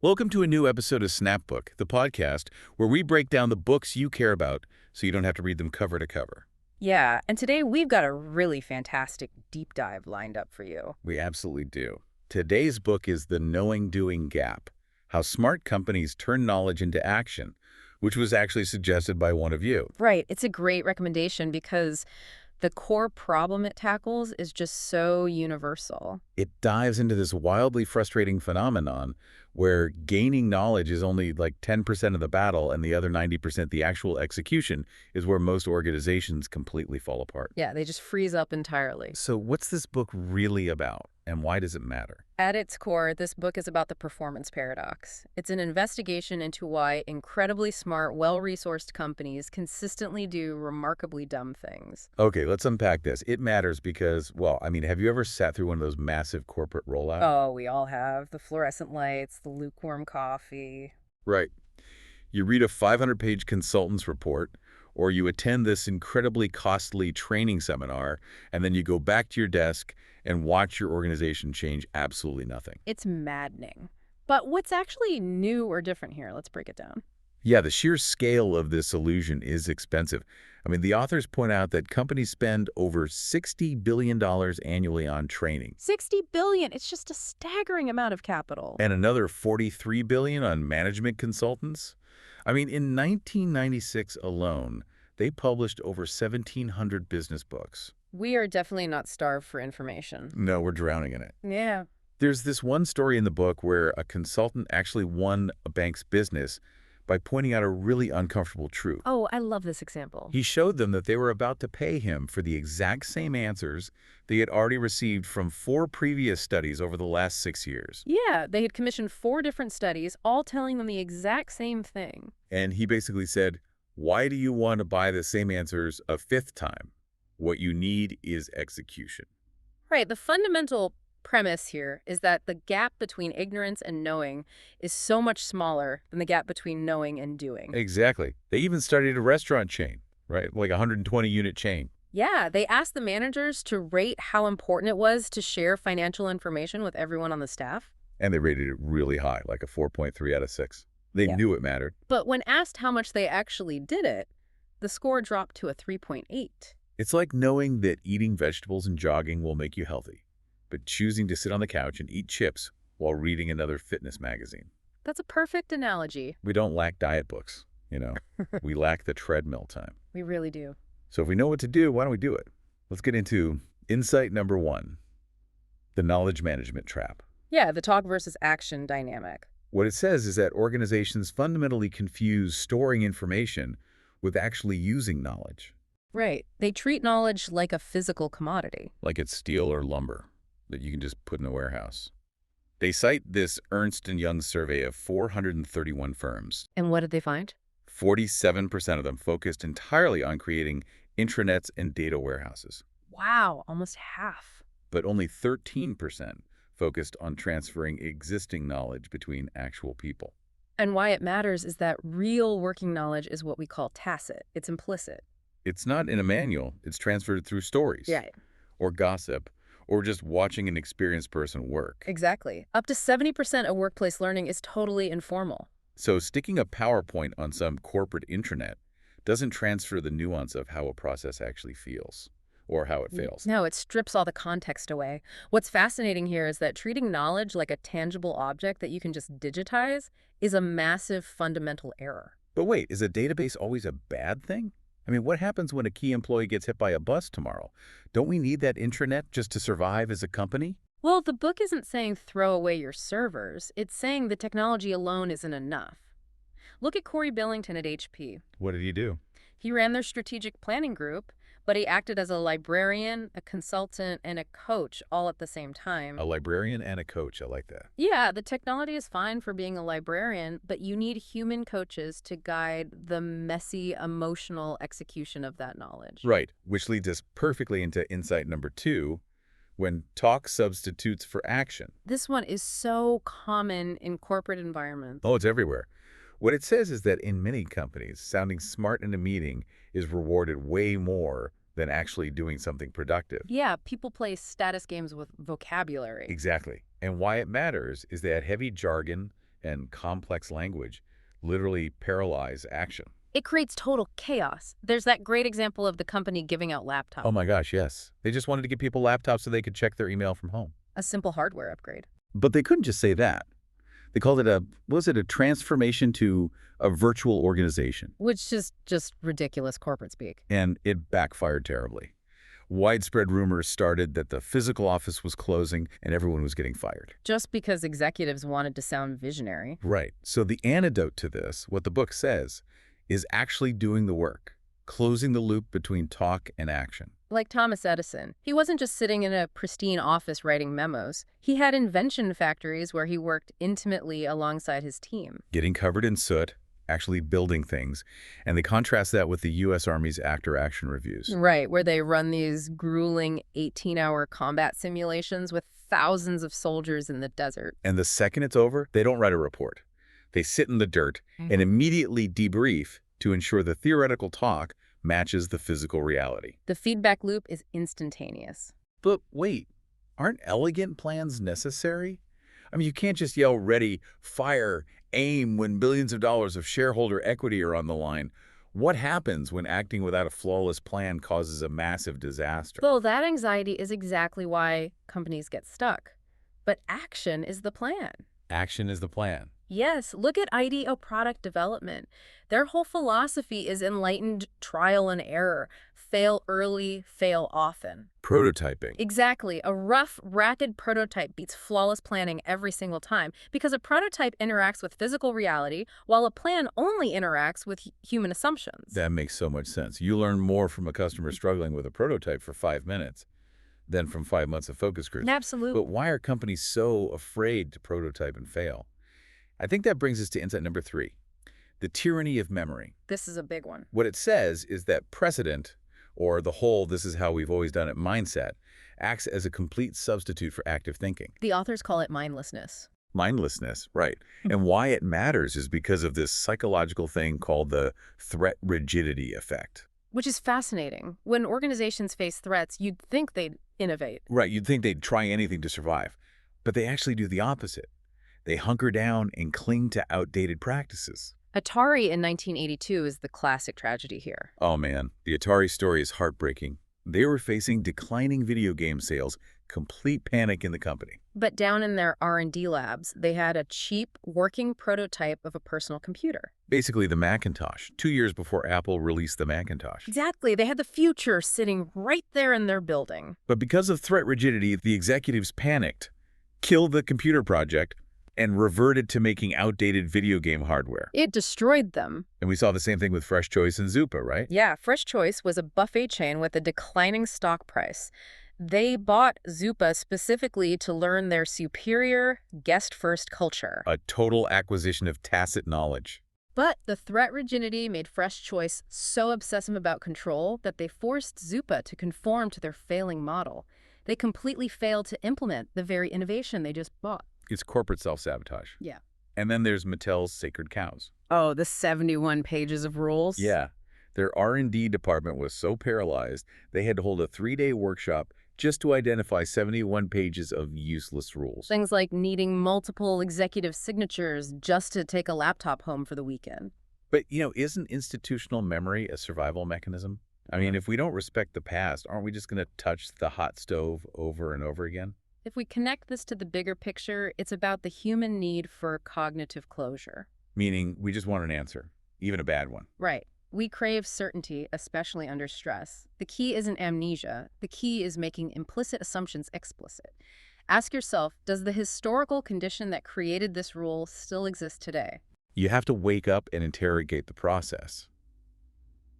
Welcome to a new episode of Snapbook, the podcast where we break down the books you care about so you don't have to read them cover to cover. Yeah, and today we've got a really fantastic deep dive lined up for you. We absolutely do. Today's book is The Knowing-Doing Gap, How Smart Companies Turn Knowledge into Action, which was actually suggested by one of you. Right, it's a great recommendation because the core problem it tackles is just so universal. It dives into this wildly frustrating phenomenon where gaining knowledge is only like 10% of the battle and the other 90%, the actual execution, is where most organizations completely fall apart. Yeah, they just freeze up entirely. So what's this book really about, and why does it matter? At its core, this book is about the performance paradox. It's an investigation into why incredibly smart, well-resourced companies consistently do remarkably dumb things. Okay, let's unpack this. It matters because, well, have you ever sat through one of those massive corporate rollouts? Oh, we all have. The fluorescent lights, the lukewarm coffee. Right. You read a 500-page consultant's report, or you attend this incredibly costly training seminar, and then you go back to your desk and watch your organization change absolutely nothing. It's maddening. But what's actually new or different here? Let's break it down. Yeah, the sheer scale of this illusion is expensive. The authors point out that companies spend over $60 billion annually on training. $60 billion. It's just a staggering amount of capital. And another $43 billion on management consultants. In 1996 alone, they published over 1,700 business books. We are definitely not starved for information. No, we're drowning in it. Yeah. There's this one story in the book where a consultant actually won a bank's business by pointing out a really uncomfortable truth. Oh, I love this example. He showed them that they were about to pay him for the exact same answers they had already received from 4 previous studies over the last 6 years. Yeah, they had commissioned 4 different studies, all telling them the exact same thing. And he basically said, why do you want to buy the same answers a 5th time? What you need is execution. Right, the fundamental premise here is that the gap between ignorance and knowing is so much smaller than the gap between knowing and doing. Exactly. They even started a restaurant chain, right? Like a 120-unit chain. Yeah, they asked the managers to rate how important it was to share financial information with everyone on the staff. And they rated it really high, like a 4.3 out of 6. They knew it mattered. But when asked how much they actually did it, the score dropped to a 3.8. It's like knowing that eating vegetables and jogging will make you healthy, but choosing to sit on the couch and eat chips while reading another fitness magazine. That's a perfect analogy. We don't lack diet books, We lack the treadmill time. We really do. So if we know what to do, why don't we do it? Let's get into insight number 1, the knowledge management trap. Yeah, the talk versus action dynamic. What it says is that organizations fundamentally confuse storing information with actually using knowledge. Right. They treat knowledge like a physical commodity. Like it's steel or lumber that you can just put in a warehouse. They cite this Ernst & Young survey of 431 firms. And what did they find? 47% of them focused entirely on creating intranets and data warehouses. Wow, almost half. But only 13% focused on transferring existing knowledge between actual people. And why it matters is that real working knowledge is what we call tacit. It's implicit. It's not in a manual. It's transferred through stories. Yeah. Or gossip, or just watching an experienced person work. Exactly. Up to 70% of workplace learning is totally informal. So sticking a PowerPoint on some corporate intranet doesn't transfer the nuance of how a process actually feels or how it fails. No, it strips all the context away. What's fascinating here is that treating knowledge like a tangible object that you can just digitize is a massive fundamental error. But wait, is a database always a bad thing? What happens when a key employee gets hit by a bus tomorrow? Don't we need that intranet just to survive as a company? Well, the book isn't saying throw away your servers. It's saying the technology alone isn't enough. Look at Corey Billington at HP. What did he do? He ran their strategic planning group, but he acted as a librarian, a consultant, and a coach all at the same time. A librarian and a coach. I like that. Yeah, the technology is fine for being a librarian, but you need human coaches to guide the messy, emotional execution of that knowledge. Right, which leads us perfectly into insight number 2, when talk substitutes for action. This one is so common in corporate environments. Oh, it's everywhere. What it says is that in many companies, sounding smart in a meeting is rewarded way more than actually doing something productive. Yeah, people play status games with vocabulary. Exactly. And why it matters is that heavy jargon and complex language literally paralyze action. It creates total chaos. There's that great example of the company giving out laptops. Oh my gosh, yes. They just wanted to give people laptops so they could check their email from home. A simple hardware upgrade. But they couldn't just say that. They called it a transformation to a virtual organization. Which is just ridiculous corporate speak. And it backfired terribly. Widespread rumors started that the physical office was closing and everyone was getting fired. Just because executives wanted to sound visionary. Right. So the antidote to this, what the book says, is actually doing the work, closing the loop between talk and action. Like Thomas Edison, he wasn't just sitting in a pristine office writing memos. He had invention factories where he worked intimately alongside his team. Getting covered in soot, actually building things, and they contrast that with the U.S. Army's after-action reviews. Right, where they run these grueling 18-hour combat simulations with thousands of soldiers in the desert. And the second it's over, they don't write a report. They sit in the dirt and immediately debrief to ensure the theoretical talk matches the physical reality. The feedback loop is instantaneous. But wait, aren't elegant plans necessary? I mean, you can't just yell ready, fire, aim when billions of dollars of shareholder equity are on the line. What happens when acting without a flawless plan causes a massive disaster? Well, that anxiety is exactly why companies get stuck. But action is the plan. Action is the plan. Yes, look at IDEO product development. Their whole philosophy is enlightened trial and error. Fail early, fail often. Prototyping. Exactly. A rough, rapid prototype beats flawless planning every single time because a prototype interacts with physical reality while a plan only interacts with human assumptions. That makes so much sense. You learn more from a customer struggling with a prototype for 5 minutes than from 5 months of focus groups. Absolutely. But why are companies so afraid to prototype and fail? I think that brings us to insight number 3, the tyranny of memory. This is a big one. What it says is that precedent, or the whole this is how we've always done it mindset, acts as a complete substitute for active thinking. The authors call it mindlessness. Mindlessness, right. And why it matters is because of this psychological thing called the threat rigidity effect. Which is fascinating. When organizations face threats, you'd think they'd innovate. Right, you'd think they'd try anything to survive. But they actually do the opposite. They hunker down and cling to outdated practices. Atari in 1982 is the classic tragedy here. Oh man, the Atari story is heartbreaking. They were facing declining video game sales, complete panic in the company. But down in their R&D labs, they had a cheap, working prototype of a personal computer. Basically the Macintosh, 2 years before Apple released the Macintosh. Exactly. They had the future sitting right there in their building. But because of threat rigidity, the executives panicked, killed the computer project, and reverted to making outdated video game hardware. It destroyed them. And we saw the same thing with Fresh Choice and Zupa, right? Yeah, Fresh Choice was a buffet chain with a declining stock price. They bought Zupa specifically to learn their superior guest-first culture. A total acquisition of tacit knowledge. But the threat rigidity made Fresh Choice so obsessive about control that they forced Zupa to conform to their failing model. They completely failed to implement the very innovation they just bought. It's corporate self-sabotage. Yeah. And then there's Mattel's sacred cows. Oh, the 71 pages of rules? Yeah. Their R&D department was so paralyzed, they had to hold a 3-day workshop just to identify 71 pages of useless rules. Things like needing multiple executive signatures just to take a laptop home for the weekend. But, isn't institutional memory a survival mechanism? I mean, if we don't respect the past, aren't we just going to touch the hot stove over and over again? If we connect this to the bigger picture, it's about the human need for cognitive closure. Meaning, we just want an answer, even a bad one. Right. We crave certainty, especially under stress. The key isn't amnesia. The key is making implicit assumptions explicit. Ask yourself, does the historical condition that created this rule still exist today? You have to wake up and interrogate the process.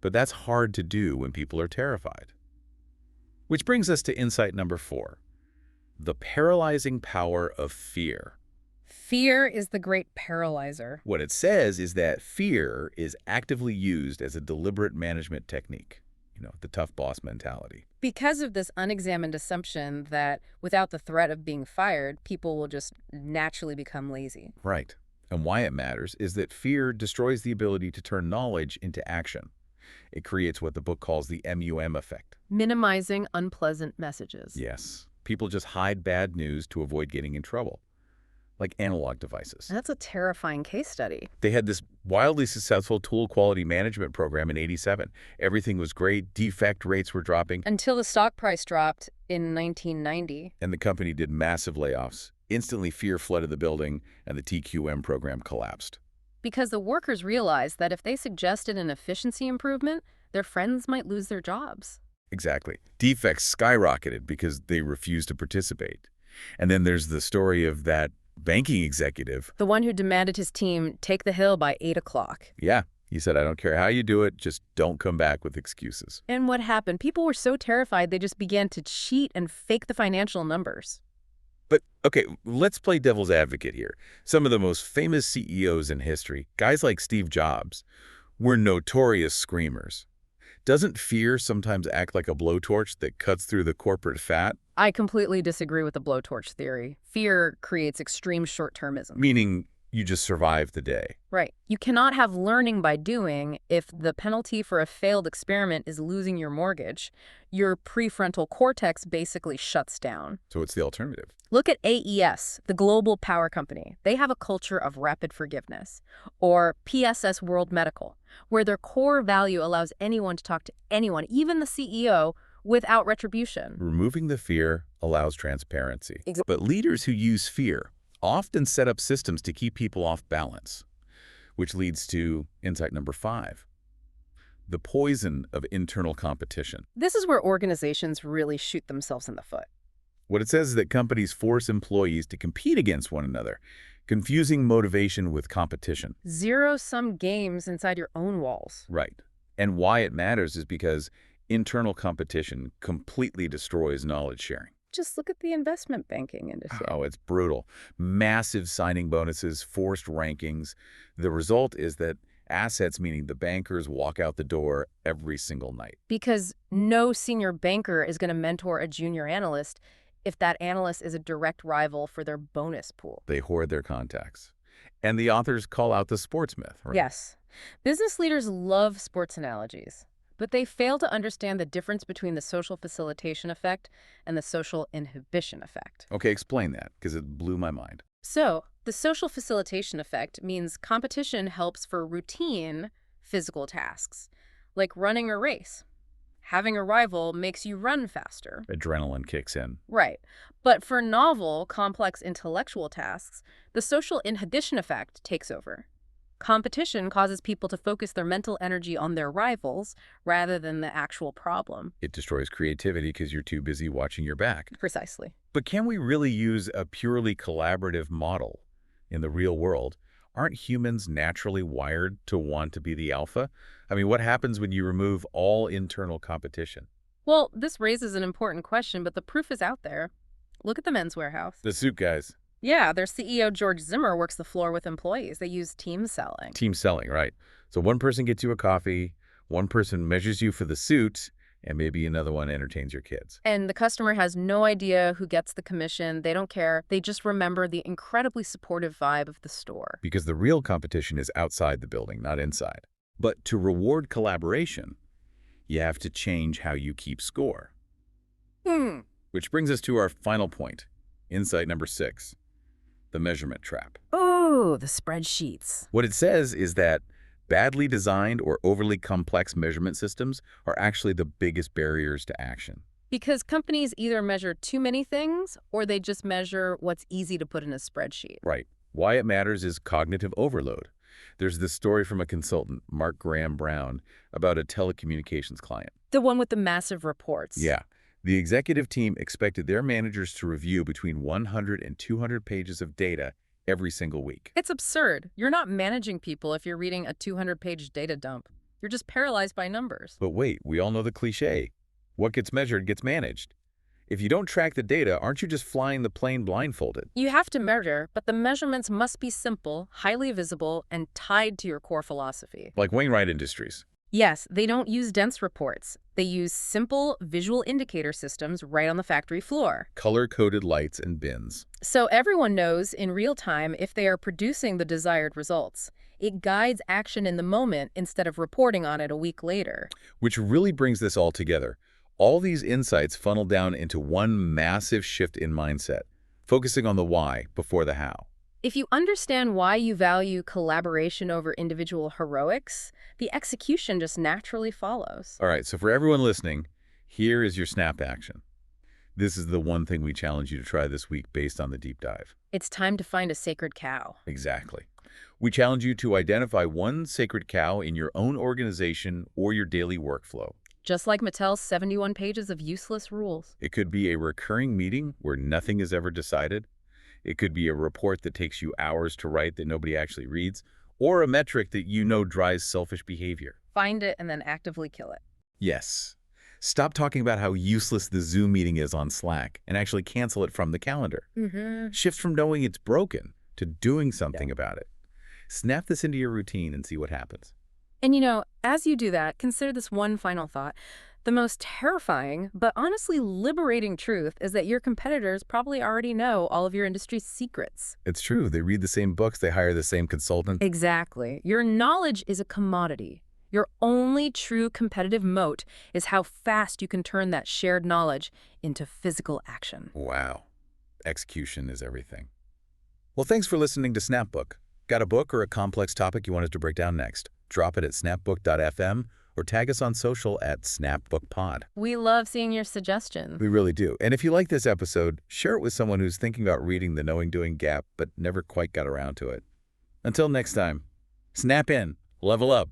But that's hard to do when people are terrified. Which brings us to insight number 4. The paralyzing power of fear. Fear is the great paralyzer. What it says is that fear is actively used as a deliberate management technique. The tough boss mentality. Because of this unexamined assumption that without the threat of being fired, people will just naturally become lazy. Right. And why it matters is that fear destroys the ability to turn knowledge into action. It creates what the book calls the MUM effect. Minimizing unpleasant messages. Yes. People just hide bad news to avoid getting in trouble. like analog devices. That's a terrifying case study. They had this wildly successful tool quality management program in '87. Everything was great, defect rates were dropping, Until the stock price dropped in 1990. and the company did massive layoffs. Instantly, fear flooded the building, and the TQM program collapsed. Because the workers realized that if they suggested an efficiency improvement, their friends might lose their jobs. Exactly. Defects skyrocketed because they refused to participate. And then there's the story of that banking executive. The one who demanded his team take the hill by 8 o'clock. Yeah, he said, I don't care how you do it, just don't come back with excuses. And what happened? People were so terrified they just began to cheat and fake the financial numbers. But, okay, let's play devil's advocate here. Some of the most famous CEOs in history, guys like Steve Jobs, were notorious screamers. Doesn't fear sometimes act like a blowtorch that cuts through the corporate fat? I completely disagree with the blowtorch theory. Fear creates extreme short-termism. Meaning you just survive the day. Right. You cannot have learning by doing if the penalty for a failed experiment is losing your mortgage. Your prefrontal cortex basically shuts down. So it's the alternative. Look at AES, the global power company. They have a culture of rapid forgiveness. Or PSS World Medical, where their core value allows anyone to talk to anyone, even the CEO, without retribution. Removing the fear allows transparency. Exactly. But leaders who use fear often set up systems to keep people off balance, which leads to insight number 5, the poison of internal competition. This is where organizations really shoot themselves in the foot. What it says is that companies force employees to compete against one another, confusing motivation with competition. Zero-sum games inside your own walls. Right. And why it matters is because internal competition completely destroys knowledge sharing. Just look at the investment banking industry. Oh, it's brutal. Massive signing bonuses, forced rankings. The result is that assets, meaning the bankers, walk out the door every single night. Because no senior banker is going to mentor a junior analyst if that analyst is a direct rival for their bonus pool. They hoard their contacts. And the authors call out the sports myth, right? Yes. Business leaders love sports analogies, but they fail to understand the difference between the social facilitation effect and the social inhibition effect. Okay, explain that, because it blew my mind. So, the social facilitation effect means competition helps for routine physical tasks, like running a race. Having a rival makes you run faster. Adrenaline kicks in. Right. But for novel, complex intellectual tasks, the social inhibition effect takes over. Competition causes people to focus their mental energy on their rivals rather than the actual problem. It destroys creativity because you're too busy watching your back. Precisely. But can we really use a purely collaborative model in the real world? Aren't humans naturally wired to want to be the alpha? I mean, what happens when you remove all internal competition? Well, this raises an important question, but the proof is out there. Look at the Men's Warehouse. The suit guys. Yeah, their CEO, George Zimmer, works the floor with employees. They use team selling. Team selling, right. So one person gets you a coffee, one person measures you for the suit, and maybe another one entertains your kids. And the customer has no idea who gets the commission. They don't care. They just remember the incredibly supportive vibe of the store. Because the real competition is outside the building, not inside. But to reward collaboration, you have to change how you keep score. Which brings us to our final point, insight number 6, the measurement trap. Oh, the spreadsheets. What it says is that badly designed or overly complex measurement systems are actually the biggest barriers to action. Because companies either measure too many things or they just measure what's easy to put in a spreadsheet. Right. Why it matters is cognitive overload. There's this story from a consultant, Mark Graham Brown, about a telecommunications client. The one with the massive reports. Yeah. The executive team expected their managers to review between 100 and 200 pages of data every single week. It's absurd. You're not managing people if you're reading a 200-page data dump. You're just paralyzed by numbers. But wait, we all know the cliche. What gets measured gets managed. If you don't track the data, aren't you just flying the plane blindfolded? You have to measure, but the measurements must be simple, highly visible, and tied to your core philosophy. Like Wainwright Industries. Yes, they don't use dense reports. They use simple visual indicator systems right on the factory floor. Color-coded lights and bins. So everyone knows in real time if they are producing the desired results. It guides action in the moment instead of reporting on it a week later. Which really brings this all together. All these insights funnel down into one massive shift in mindset, focusing on the why before the how. If you understand why you value collaboration over individual heroics, the execution just naturally follows. All right, so for everyone listening, here is your snap action. This is the one thing we challenge you to try this week based on the deep dive. It's time to find a sacred cow. Exactly. We challenge you to identify one sacred cow in your own organization or your daily workflow. Just like Mattel's 71 pages of useless rules. It could be a recurring meeting where nothing is ever decided. It could be a report that takes you hours to write that nobody actually reads, or a metric that you know drives selfish behavior. Find it and then actively kill it. Yes. Stop talking about how useless the Zoom meeting is on Slack and actually cancel it from the calendar. Shift from knowing it's broken to doing something about it. Snap this into your routine and see what happens. And as you do that, consider this one final thought. The most terrifying, but honestly liberating truth is that your competitors probably already know all of your industry's secrets. It's true. They read the same books. They hire the same consultant. Exactly. Your knowledge is a commodity. Your only true competitive moat is how fast you can turn that shared knowledge into physical action. Wow. Execution is everything. Well, thanks for listening to Snapbook. Got a book or a complex topic you want us to break down next? Drop it at snapbook.fm or tag us on social at snapbookpod. We love seeing your suggestions. We really do. And if you like this episode, share it with someone who's thinking about reading The Knowing-Doing Gap but never quite got around to it. Until next time, snap in, level up.